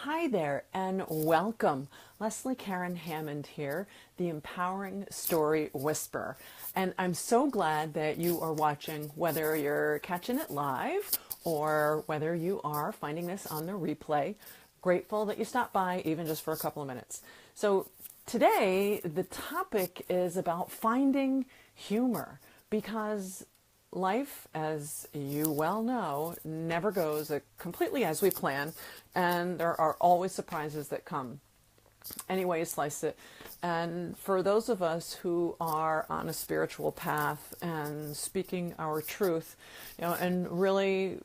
Hi there and welcome. Leslie Karen Hammond here, the Empowering Story Whisperer. And I'm so glad that you are watching, whether you're catching it live or whether you are finding this on the replay. Grateful that you stopped by even just for a couple of minutes. So today the topic is about finding humor, because life, as you well know, never goes completely as we plan, and there are always surprises that come any way you slice it. And for those of us who are on a spiritual path and speaking our truth, and really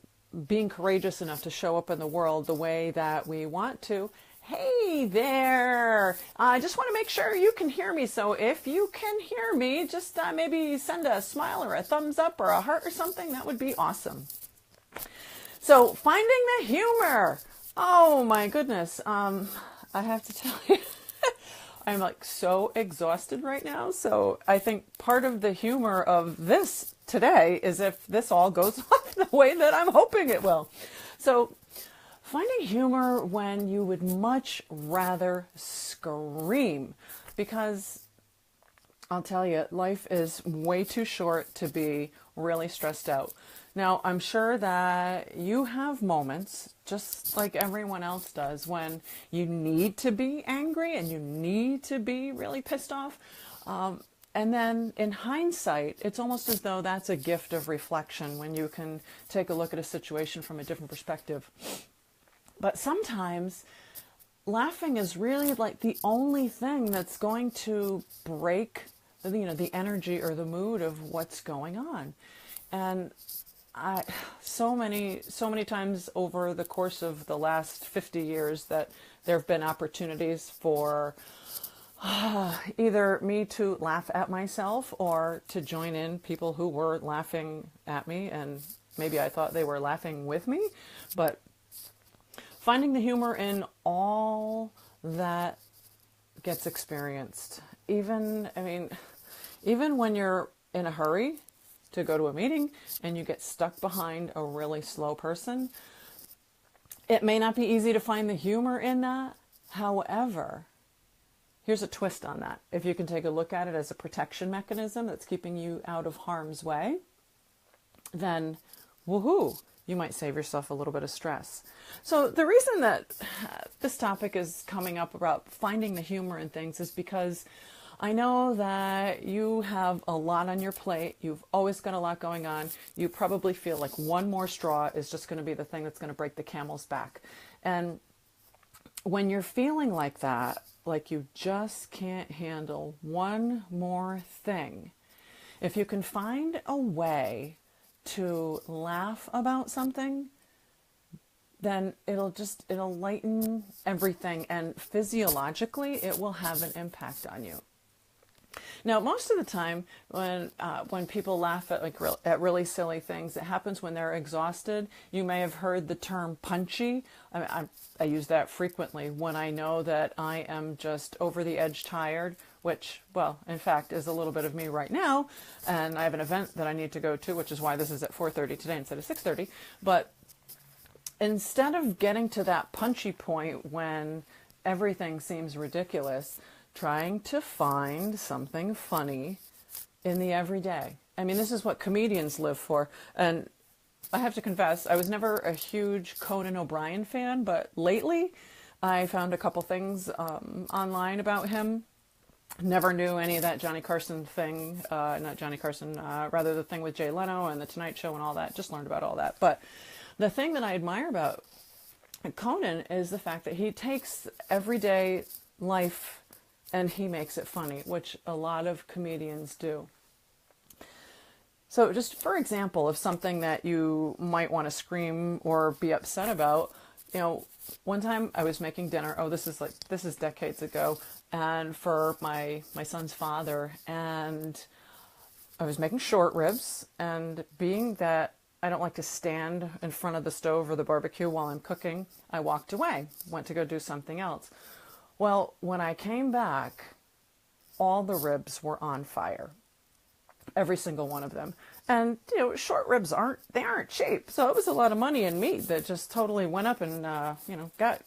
being courageous enough to show up in the world the way that we want to. Hey there! I just want to make sure you can hear me. So if you can hear me, just maybe send a smile or a thumbs up or a heart or something. That would be awesome. So finding the humor. Oh my goodness. I have to tell you, I'm like so exhausted right now. So I think part of the humor of this today is if this all goes off the way that I'm hoping it will. So finding humor when you would much rather scream, because I'll tell you, life is way too short to be really stressed out. Now, I'm sure that you have moments, just like everyone else does, when you need to be angry and you need to be really pissed off. And then in hindsight, it's almost as though that's a gift of reflection when you can take a look at a situation from a different perspective. But sometimes laughing is really like the only thing that's going to break, the energy or the mood of what's going on. And so many times over the course of the last 50 years that there have been opportunities for either me to laugh at myself or to join in people who were laughing at me, and maybe I thought they were laughing with me, but finding the humor in all that gets experienced. Even when you're in a hurry to go to a meeting and you get stuck behind a really slow person, it may not be easy to find the humor in that. However, here's a twist on that. If you can take a look at it as a protection mechanism that's keeping you out of harm's way, then woohoo, you might save yourself a little bit of stress. So the reason that this topic is coming up about finding the humor in things is because I know that you have a lot on your plate. You've always got a lot going on. You probably feel like one more straw is just going to be the thing that's going to break the camel's back. And when you're feeling like that, like you just can't handle one more thing, if you can find a way to laugh about something, then it'll lighten everything, and physiologically it will have an impact on you. Now, most of the time when people laugh at really silly things, it happens when they're exhausted. You may have heard the term punchy. I use that frequently when I know that I am just over the edge tired, which, well, in fact, is a little bit of me right now. And I have an event that I need to go to, which is why this is at 4:30 today instead of 6:30. But instead of getting to that punchy point when everything seems ridiculous, trying to find something funny in the everyday. I mean, this is what comedians live for. And I have to confess, I was never a huge Conan O'Brien fan, but lately I found a couple things online about him. Never knew any of that Johnny Carson thing, not Johnny Carson, rather the thing with Jay Leno and The Tonight Show and all that. Just learned about all that. But the thing that I admire about Conan is the fact that he takes everyday life and he makes it funny, which a lot of comedians do. So just for example, of something that you might want to scream or be upset about, one time I was making dinner. This is decades ago, and for my son's father, and I was making short ribs, and being that I don't like to stand in front of the stove or the barbecue while I'm cooking, I walked away, went to go do something else. Well, when I came back, all the ribs were on fire. Every single one of them. And, short ribs aren't cheap. So it was a lot of money and meat that just totally went up and, got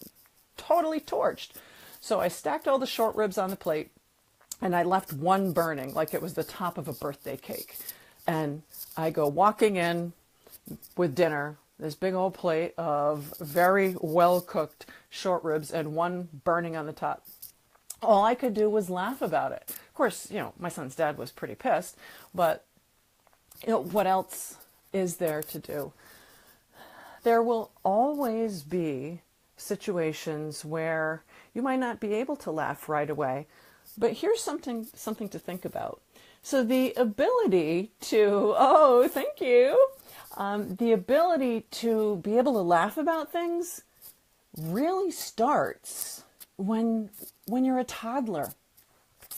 totally torched. So I stacked all the short ribs on the plate, and I left one burning like it was the top of a birthday cake. And I go walking in with dinner, this big old plate of very well-cooked short ribs and one burning on the top. All I could do was laugh about it. Of course, my son's dad was pretty pissed, but what else is there to do? There will always be situations where you might not be able to laugh right away, but here's something to think about. So the ability to, oh, thank you, the ability to be able to laugh about things really starts when you're a toddler.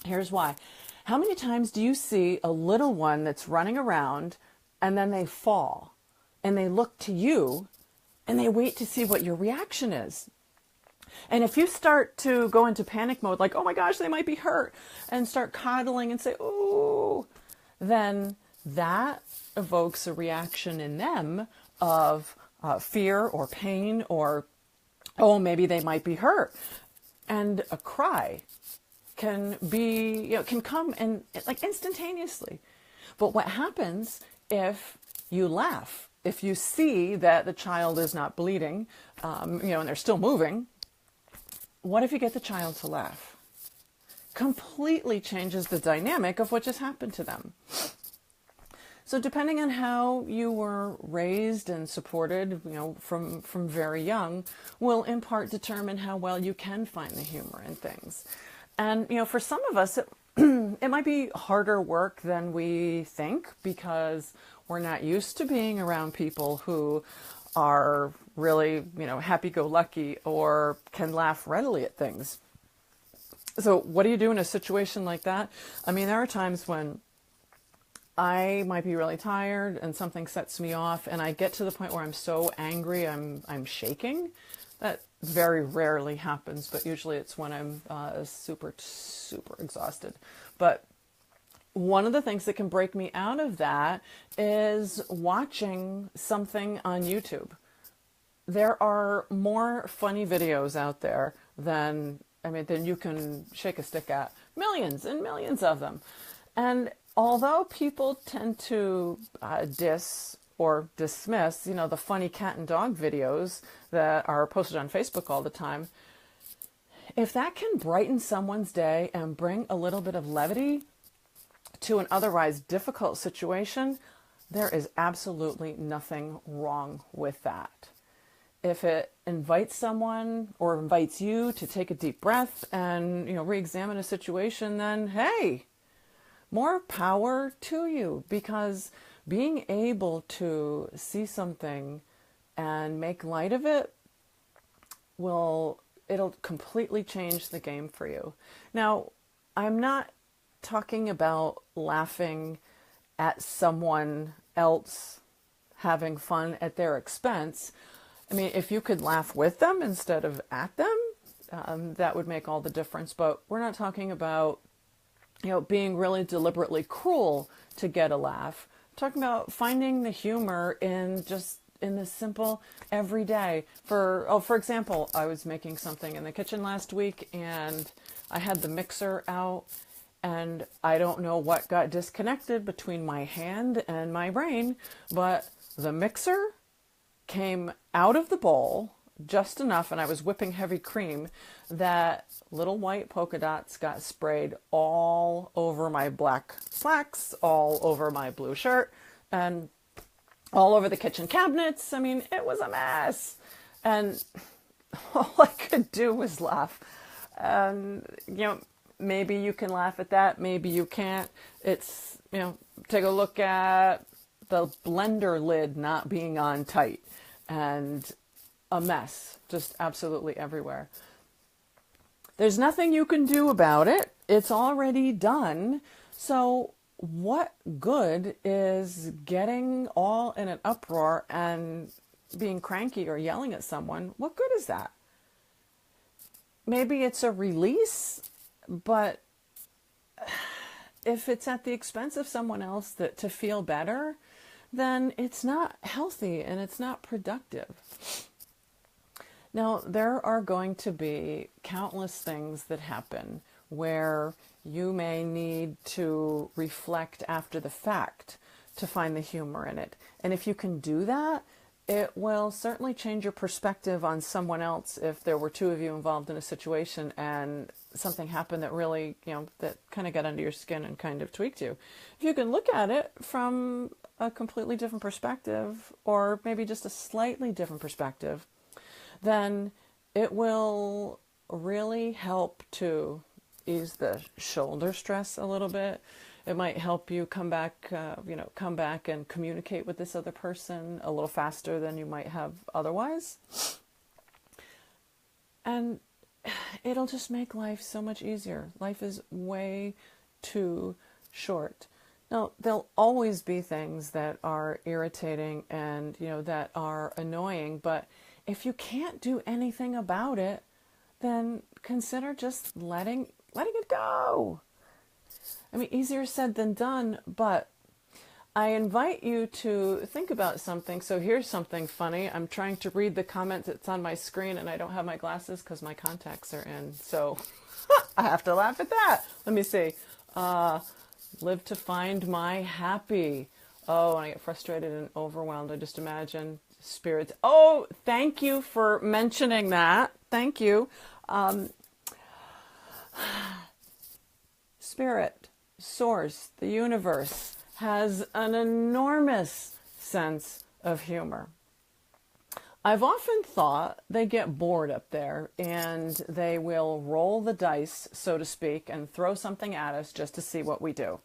Here's why. How many times do you see a little one that's running around and then they fall and they look to you and they wait to see what your reaction is? And if you start to go into panic mode, like, oh my gosh, they might be hurt, and start coddling and say, ooh, then that evokes a reaction in them of fear or pain or, oh, maybe they might be hurt. And a cry can be, can come and like instantaneously. But what happens if you laugh? If you see that the child is not bleeding, and they're still moving, what if you get the child to laugh? Completely changes the dynamic of what just happened to them. So depending on how you were raised and supported, from very young, will in part determine how well you can find the humor in things. And, for some of us, it might be harder work than we think because we're not used to being around people who are really, happy-go-lucky or can laugh readily at things. So what do you do in a situation like that? I mean, there are times when I might be really tired and something sets me off and I get to the point where I'm so angry I'm shaking. That very rarely happens, but usually it's when I'm super, super exhausted. But one of the things that can break me out of that is watching something on YouTube. There are more funny videos out there than you can shake a stick at. Millions and millions of them. And although people tend to diss or dismiss, the funny cat and dog videos that are posted on Facebook all the time, if that can brighten someone's day and bring a little bit of levity to an otherwise difficult situation, there is absolutely nothing wrong with that. If it invites someone or invites you to take a deep breath and, re-examine a situation, then hey, more power to you, because being able to see something and make light of it it'll completely change the game for you. Now, I'm not talking about laughing at someone else having fun at their expense. I mean, if you could laugh with them instead of at them, that would make all the difference. But we're not talking about, being really deliberately cruel to get a laugh. We're talking about finding the humor in the simple everyday. For example, I was making something in the kitchen last week and I had the mixer out and I don't know what got disconnected between my hand and my brain, but the mixer came out of the bowl just enough, and I was whipping heavy cream, that little white polka dots got sprayed all over my black slacks, all over my blue shirt, and all over the kitchen cabinets. I mean, it was a mess. And all I could do was laugh. And, maybe you can laugh at that. Maybe you can't. It's, take a look at the blender lid not being on tight and a mess, just absolutely everywhere. There's nothing you can do about it. It's already done. So what good is getting all in an uproar and being cranky or yelling at someone? What good is that? Maybe it's a release, but if it's at the expense of someone else to feel better, then it's not healthy and it's not productive. Now, there are going to be countless things that happen where you may need to reflect after the fact to find the humor in it. And if you can do that, it will certainly change your perspective on someone else if there were two of you involved in a situation and something happened that really, that kind of got under your skin and kind of tweaked you. If you can look at it from a completely different perspective, or maybe just a slightly different perspective, then it will really help to ease the shoulder stress a little bit. It might help you come back and communicate with this other person a little faster than you might have otherwise. And it'll just make life so much easier. Life is way too short. Now, there'll always be things that are irritating and, that are annoying, but if you can't do anything about it, then consider just letting it go. I mean, easier said than done, but I invite you to think about something. So here's something funny. I'm trying to read the comment that's on my screen, and I don't have my glasses because my contacts are in. So I have to laugh at that. Let me see. Live to find my happy. Oh, and I get frustrated and overwhelmed. I just imagine spirits. Oh, thank you for mentioning that. Thank you. Spirit, source, the universe has an enormous sense of humor. I've often thought they get bored up there and they will roll the dice, so to speak, and throw something at us just to see what we do.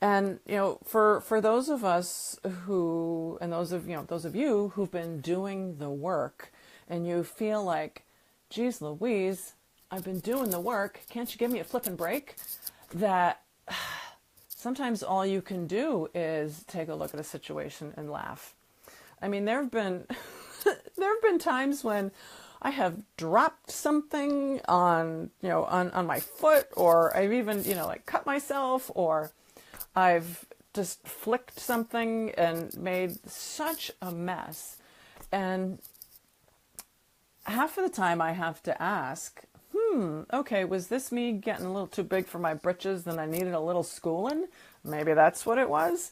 And, for those of us who, and those of you who've been doing the work and you feel like, geez Louise, I've been doing the work, can't you give me a flippin' break? That sometimes all you can do is take a look at a situation and laugh. I mean, there have been times when I have dropped something on my foot, or I've even, cut myself, or I've just flicked something and made such a mess. And half of the time I have to ask, okay, was this me getting a little too big for my britches and I needed a little schooling? Maybe that's what it was.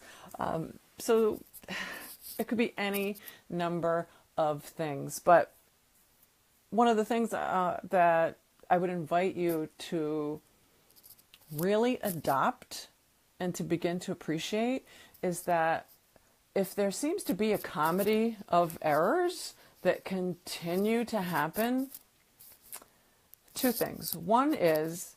So it could be any number of things. But one of the things that I would invite you to really adopt and to begin to appreciate is that if there seems to be a comedy of errors that continue to happen, two things. One is,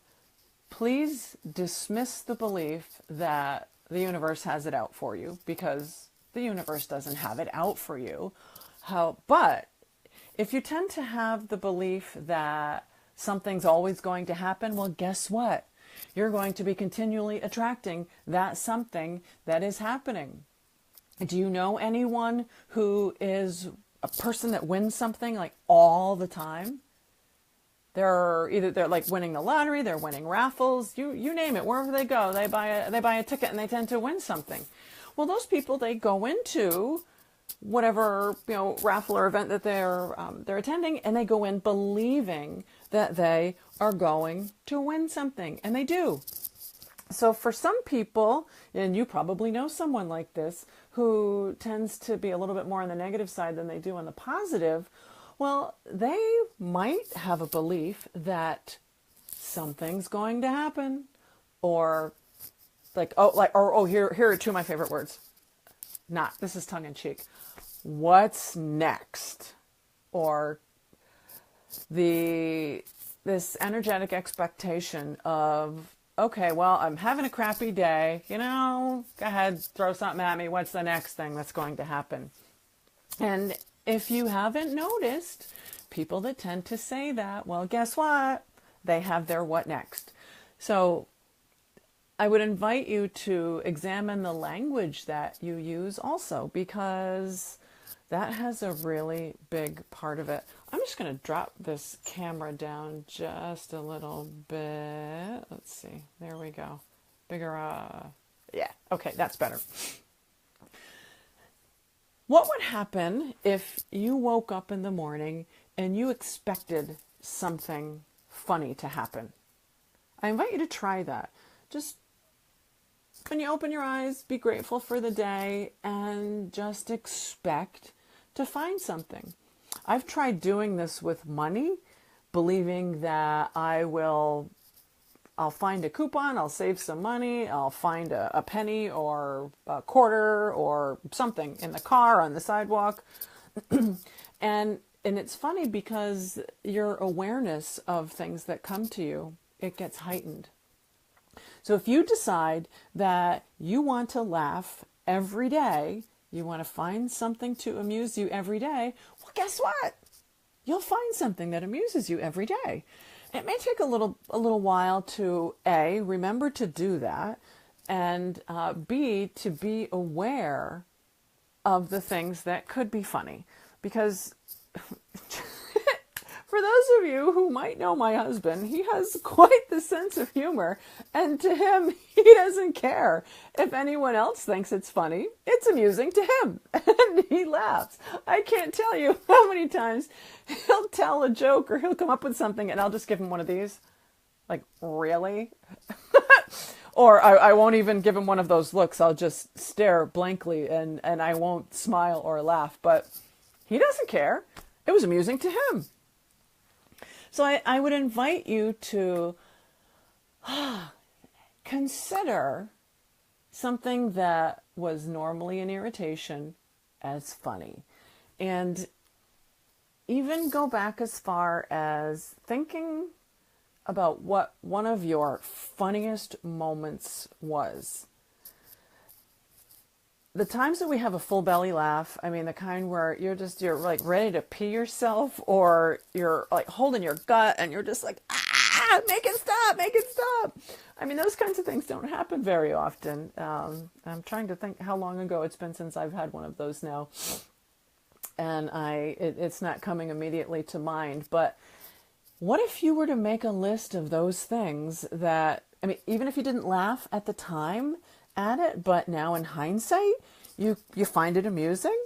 please dismiss the belief that the universe has it out for you, because the universe doesn't have it out for you. But if you tend to have the belief that something's always going to happen, well, guess what? You're going to be continually attracting that something that is happening. Do you know anyone who is a person that wins something like all the time? They're like winning the lottery, they're winning raffles, you name it, wherever they go, they buy a ticket and they tend to win something. Well, those people, they go into whatever raffle or event that they're attending, and they go in believing that they are going to win something, and they do. So for some people, and you probably know someone like this who tends to be a little bit more on the negative side than they do on the positive, well, they might have a belief that something's going to happen, or here are two of my favorite words. This is tongue in cheek. What's next? Or this energetic expectation of, okay, well, I'm having a crappy day, go ahead, throw something at me. What's the next thing that's going to happen? And if you haven't noticed, people that tend to say that, well, guess what? They have their what next. So I would invite you to examine the language that you use also, because that has a really big part of it. I'm just going to drop this camera down just a little bit. Let's see. There we go. Bigger. Yeah. Okay. That's better. What would happen if you woke up in the morning and you expected something funny to happen. I invite you to try that. Just when you open your eyes, be grateful for the day and just expect to find something. I've tried doing this with money, believing that I'll find a coupon, I'll save some money, I'll find a penny or a quarter or something in the car, on the sidewalk. And it's funny because your awareness of things that come to you, it gets heightened. So if you decide that you want to laugh every day, you want to find something to amuse you every day, well, guess what? You'll find something that amuses you every day. It may take a little while to A, remember to do that, and B, to be aware of the things that could be funny. Because for those of you who might know my husband, he has quite the sense of humor, and to him, he doesn't care if anyone else thinks it's funny. It's amusing to him, and he laughs. I can't tell you how many times he'll tell a joke or he'll come up with something, and I'll just give him one of these. Like, really? Or I won't even give him one of those looks. I'll just stare blankly, and I won't smile or laugh. But he doesn't care. It was amusing to him. So I would invite you to consider something that was normally an irritation as funny. And even go back as far as thinking about what one of your funniest moments was. The times that we have a full belly laugh, I mean, the kind where you're like ready to pee yourself, or you're like holding your gut and you're just like, make it stop, make it stop. I mean, those kinds of things don't happen very often. I'm trying to think how long ago it's been since I've had one of those now. And it's not coming immediately to mind. But what if you were to make a list of those things that, I mean, even if you didn't laugh at the time at it, but now in hindsight, you find it amusing,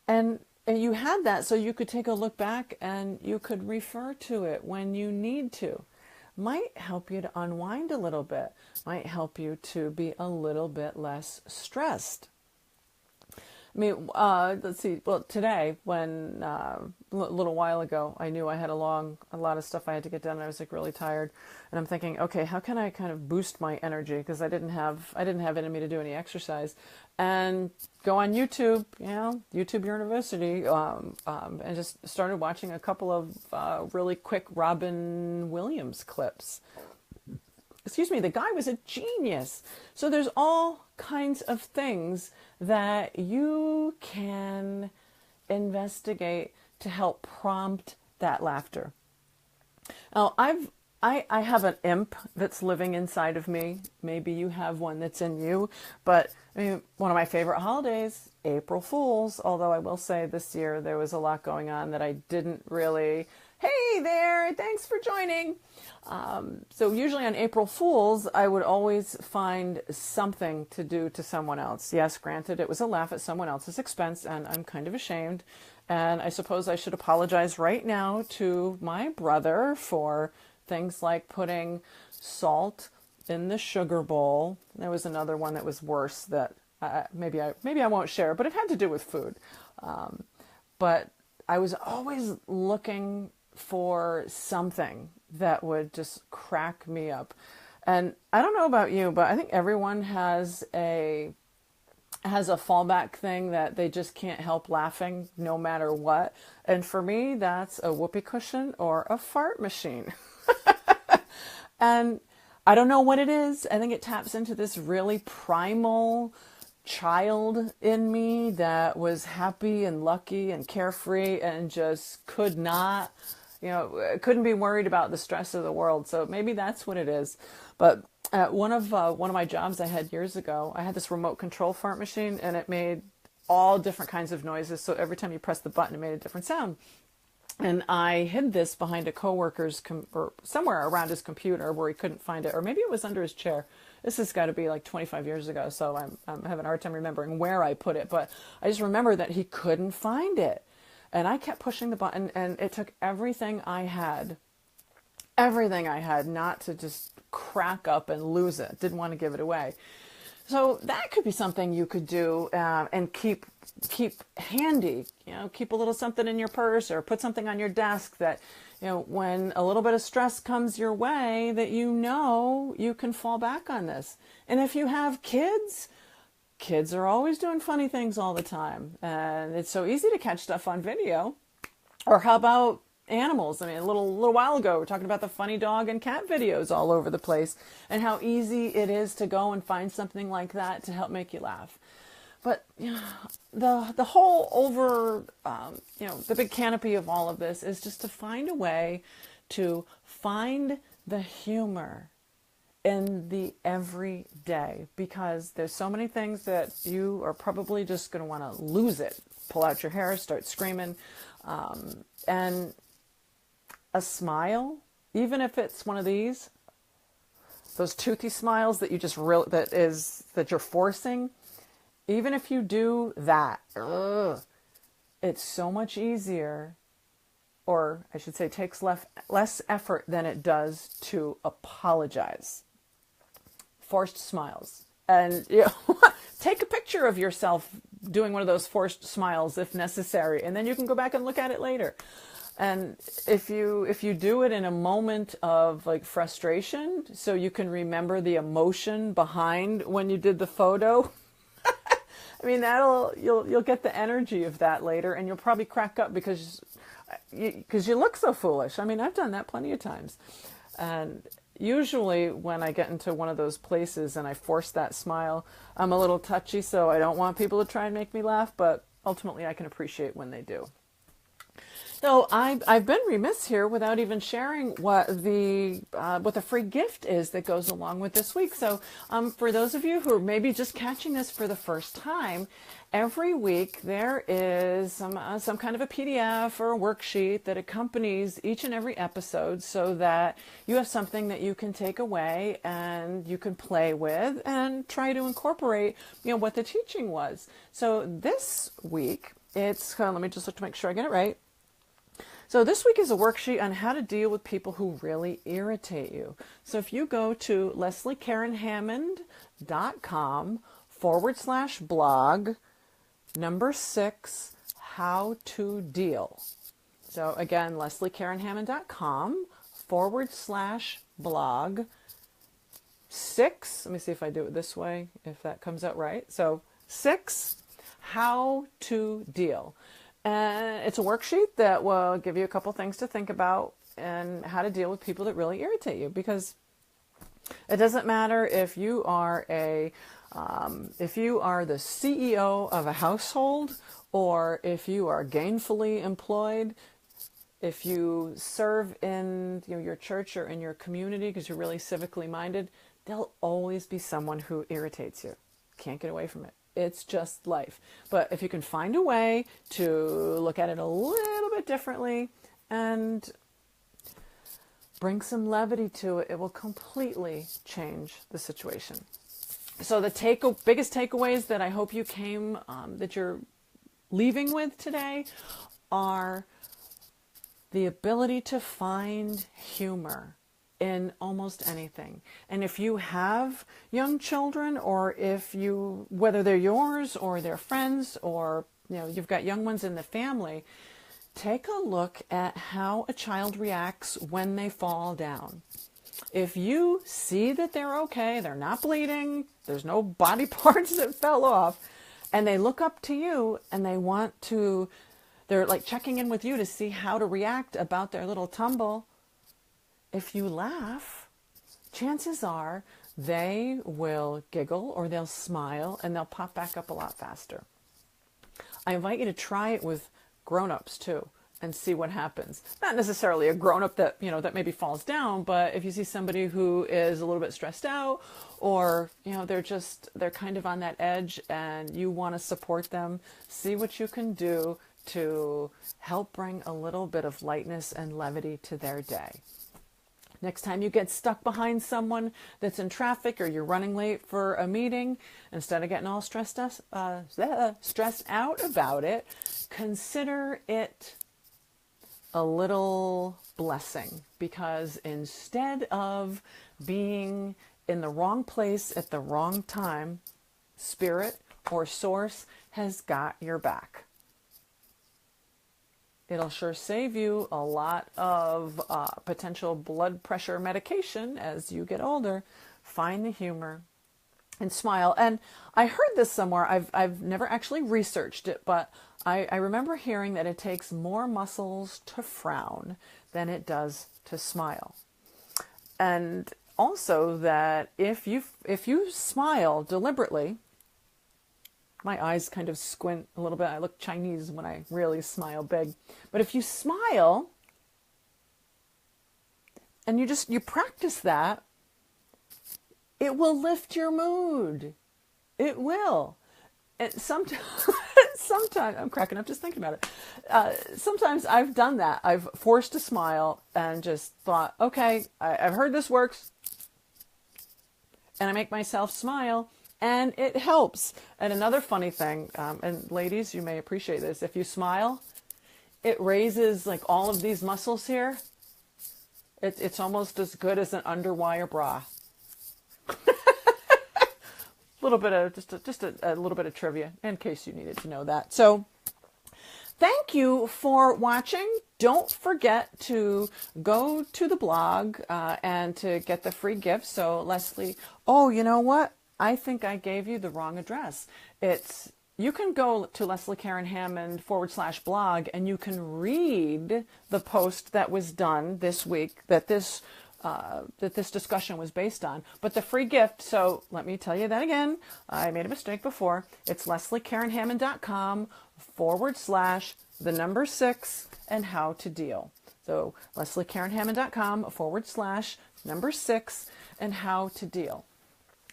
and you had that so you could take a look back and you could refer to it when you need to. Might help you to unwind a little bit, might help you to be a little bit less stressed. I mean, let's see. Well, today, when a little while ago, I knew I had a lot of stuff I had to get done. And I was like really tired, and I'm thinking, okay, how can I kind of boost my energy? Because I didn't have in me to do any exercise, and go on YouTube, YouTube University, and just started watching a couple of really quick Robin Williams clips. Excuse me, the guy was a genius. So there's all kinds of things that you can investigate to help prompt that laughter. Now, I have an imp that's living inside of me. Maybe you have one that's in you. But I mean, one of my favorite holidays, April Fools. Although I will say this year there was a lot going on that I didn't really... Hey there, thanks for joining. So usually on April Fools, I would always find something to do to someone else. Yes, granted, it was a laugh at someone else's expense, and I'm kind of ashamed. And I suppose I should apologize right now to my brother for things like putting salt in the sugar bowl. There was another one that was worse that maybe I won't share, but it had to do with food. But I was always looking for something that would just crack me up. And I don't know about you, but I think everyone has a fallback thing that they just can't help laughing no matter what. And for me, that's a whoopee cushion or a fart machine. And I don't know what it is. I think it taps into this really primal child in me that was happy and lucky and carefree and just couldn't be worried about the stress of the world. So maybe that's what it is. But at one of my jobs I had years ago, I had this remote control fart machine, and it made all different kinds of noises. So every time you press the button, it made a different sound. And I hid this behind a coworker's or somewhere around his computer where he couldn't find it, or maybe it was under his chair. This has got to be like 25 years ago, so I'm having a hard time remembering where I put it. But I just remember that he couldn't find it. And I kept pushing the button, and it took everything I had not to just crack up and lose it. Didn't want to give it away. So that could be something you could do, and keep handy. Keep a little something in your purse, or put something on your desk that, when a little bit of stress comes your way, that you can fall back on this. And if you have kids are always doing funny things all the time, and it's so easy to catch stuff on video. Or how about animals? I mean, a little while ago, we were talking about the funny dog and cat videos all over the place, and how easy it is to go and find something like that to help make you laugh. But the whole over, the big canopy of all of this is just to find a way to find the humor in the everyday, because there's so many things that you are probably just going to want to lose it, pull out your hair, start screaming, and a smile, even if it's one of those toothy smiles that you just that you're forcing, even if you do that, it's so much easier, or I should say takes less effort than it does to apologize. Forced smiles. And take a picture of yourself doing one of those forced smiles if necessary, and then you can go back and look at it later. And if you do it in a moment of like frustration, so you can remember the emotion behind when you did the photo, I mean, you'll get the energy of that later, and you'll probably crack up because you look so foolish. I mean, I've done that plenty of times. And usually when I get into one of those places and I force that smile, I'm a little touchy, so I don't want people to try and make me laugh, but ultimately I can appreciate when they do. So I've been remiss here without even sharing what the free gift is that goes along with this week. So for those of you who are maybe just catching this for the first time, every week there is some kind of a PDF or a worksheet that accompanies each and every episode, so that you have something that you can take away and you can play with and try to incorporate what the teaching was. So this week let me just look to make sure I get it right. So this week is a worksheet on how to deal with people who really irritate you. So if you go to LeslieKarenHammond.com/blog, number 6, how to deal. So again, LeslieKarenHammond.com/blog 6. Let me see if I do it this way, if that comes out right. So 6, how to deal. And it's a worksheet that will give you a couple things to think about and how to deal with people that really irritate you, because it doesn't matter if you are the CEO of a household, or if you are gainfully employed, if you serve in your church or in your community because you're really civically minded, there'll always be someone who irritates you. Can't get away from it. It's just life. But if you can find a way to look at it a little bit differently and bring some levity to it, it will completely change the situation. So the biggest takeaways that I hope you that you're leaving with today are the ability to find humor in almost anything. And if you have young children, or whether they're yours or they're friends, or you've got young ones in the family, take a look at how a child reacts when they fall down. If you see that they're okay, they're not bleeding, there's no body parts that fell off, and they look up to you and they're like checking in with you to see how to react about their little tumble. If you laugh, chances are they will giggle or they'll smile and they'll pop back up a lot faster. I invite you to try it with grown-ups too and see what happens. Not necessarily a grown-up that, that maybe falls down, but if you see somebody who is a little bit stressed out, or, they're kind of on that edge and you want to support them, see what you can do to help bring a little bit of lightness and levity to their day. Next time you get stuck behind someone that's in traffic or you're running late for a meeting, instead of getting all stressed out about it, consider it a little blessing, because instead of being in the wrong place at the wrong time, Spirit or Source has got your back. It'll sure save you a lot of potential blood pressure medication as you get older. Find the humor and smile. And I heard this somewhere. I've never actually researched it, but I remember hearing that it takes more muscles to frown than it does to smile. And also that if you smile deliberately, my eyes kind of squint a little bit. I look Chinese when I really smile big. But if you smile and you practice that, it will lift your mood. It will. And sometimes I'm cracking up just thinking about it. Sometimes I've done that. I've forced a smile and just thought, okay, I've heard this works. And I make myself smile. And it helps. And another funny thing, and ladies, you may appreciate this, if you smile, it raises like all of these muscles here. It's almost as good as an underwire bra. A little bit of just a little bit of trivia in case you needed to know that. So thank you for watching. Don't forget to go to the blog and to get the free gift. So Leslie, oh, you know what? I think I gave you the wrong address. You can go to LeslieKarenHammond/blog and you can read the post that was done this week that this discussion was based on. But the free gift, so let me tell you that again. I made a mistake before. It's LeslieKarenHammond.com/6 and how to deal. So LeslieKarenHammond.com/6 and how to deal.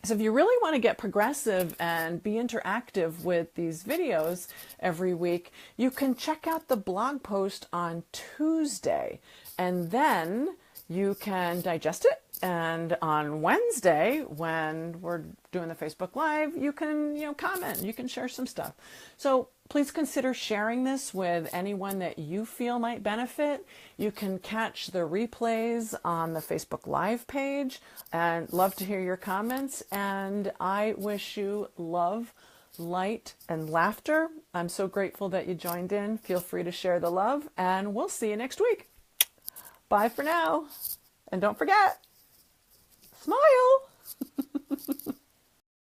So if you really want to get progressive and be interactive with these videos every week, you can check out the blog post on Tuesday, and then you can digest it. And on Wednesday, when we're doing the Facebook Live, you can, comment, you can share some stuff. So please consider sharing this with anyone that you feel might benefit. You can catch the replays on the Facebook Live page, and love to hear your comments. And I wish you love, light, and laughter. I'm so grateful that you joined in. Feel free to share the love, and we'll see you next week. Bye for now. And don't forget, smile.